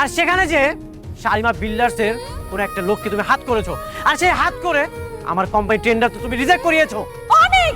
আর সেখানে যে শালিমা বিল্ডার্সের কোন একটা লোককে তুমি হাত করেছো, আর সেই হাত করে আমার কোম্পানি টেন্ডার তো তুমি রিজেক্ট করিয়েছো। অনেক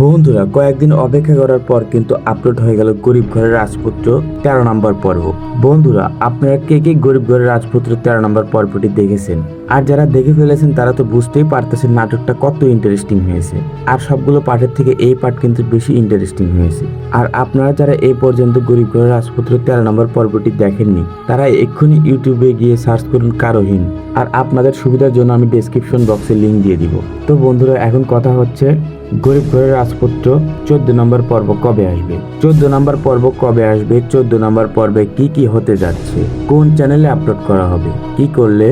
বন্ধুরা, কয়েকদিন অপেক্ষা করার পর কিন্তু আপলোড হয়ে গেল গরিব ঘরের রাজপুত্র 13 নম্বর পর্ব। বন্ধুরা, আপনারা কে কে গরিব ঘরের রাজপুত্র 13 নম্বর পর্বটি দেখেছেন? আর যারা দেখে ফেলেছেন তারা তো বুঝতেই পারতেছেন নাটকটা কত ইন্টারেস্টিং হয়েছে। আর সবগুলো পার্টের থেকে এই পার্ট কিন্তু বেশি ইন্টারেস্টিং হয়েছে। আর আপনারা যারা এই পর্যন্ত গরিব ঘরের রাজপুত্র 13 নম্বর পর্বটি দেখেননি, তারা এক্ষুনি ইউটিউবে গিয়ে সার্চ করুন কারোহীন। আর আপনাদের সুবিধার জন্য আমি ডেসক্রিপশন বক্সে লিঙ্ক দিয়ে দিব। তো বন্ধুরা, এখন কথা হচ্ছে গরিব ঘরের রাজপুত্র 14 নম্বর পর্ব কবে আসবে? 14 নম্বর পর্ব কবে আসবে? 14 নম্বর পর্বে কি কি হতে যাচ্ছে? কোন চ্যানেলে আপলোড করা হবে? কি করলে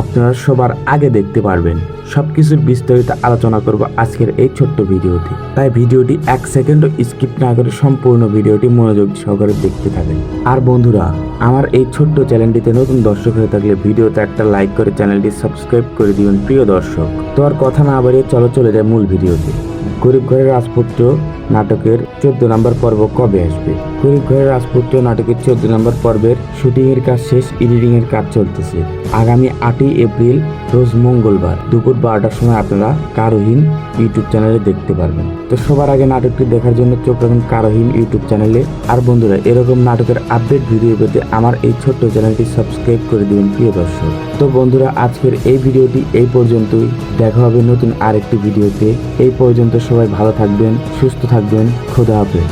আপনারা সবার আগে দেখতে পারবেন? সবকিছুর বিস্তারিত আলোচনা করব আজকের এই ছোট্ট ভিডিওতে। তাই ভিডিওটি 1 সেকেন্ডও স্কিপ না করে সম্পূর্ণ ভিডিওটি মনোযোগ সহকারে দেখতে থাকেন। আর বন্ধুরা, আমার এই ছোট্ট চ্যানেলটিতে নতুন দর্শক হয়ে থাকলে ভিডিওতে একটা লাইক করে চ্যানেলটি সাবস্ক্রাইব করে দিবেন প্রিয় দর্শক। তো আর কথা না বাড়িয়ে চলে যায় মূল ভিডিওতে। গরিব ঘরের রাজপুত্র নাটকের 14 নম্বর পর্ব কবে আসবে? গরিব ঘরের রাজপুত্র নাটকের 14 নম্বর পর্বের শুটিং এর কাজ শেষ, এডিটিং এর কাজ চলতেছে। আগামী 8ই এপ্রিল রোজ মঙ্গলবার দুপুর 12টার সময় আপনারা কারোহীন ইউটিউব চ্যানেলে দেখতে পারবেন। তো সবার আগে নাটকটি দেখার জন্য চোখ রাখুন কারোহীন ইউটিউব চ্যানেলে। আর বন্ধুরা, এরকম নাটকের আপডেট ভিডিও পেতে আমার এই ছোট্ট চ্যানেলটি সাবস্ক্রাইব করে দিবেন প্রিয় দর্শক। তো বন্ধুরা, আজকের এই ভিডিওটি এই পর্যন্তই। দেখা হবে নতুন আরেকটি ভিডিওতে। এই পর্যন্ত সবাই ভালো থাকবেন, সুস্থ থাকবেন। খোদা হাফেজ।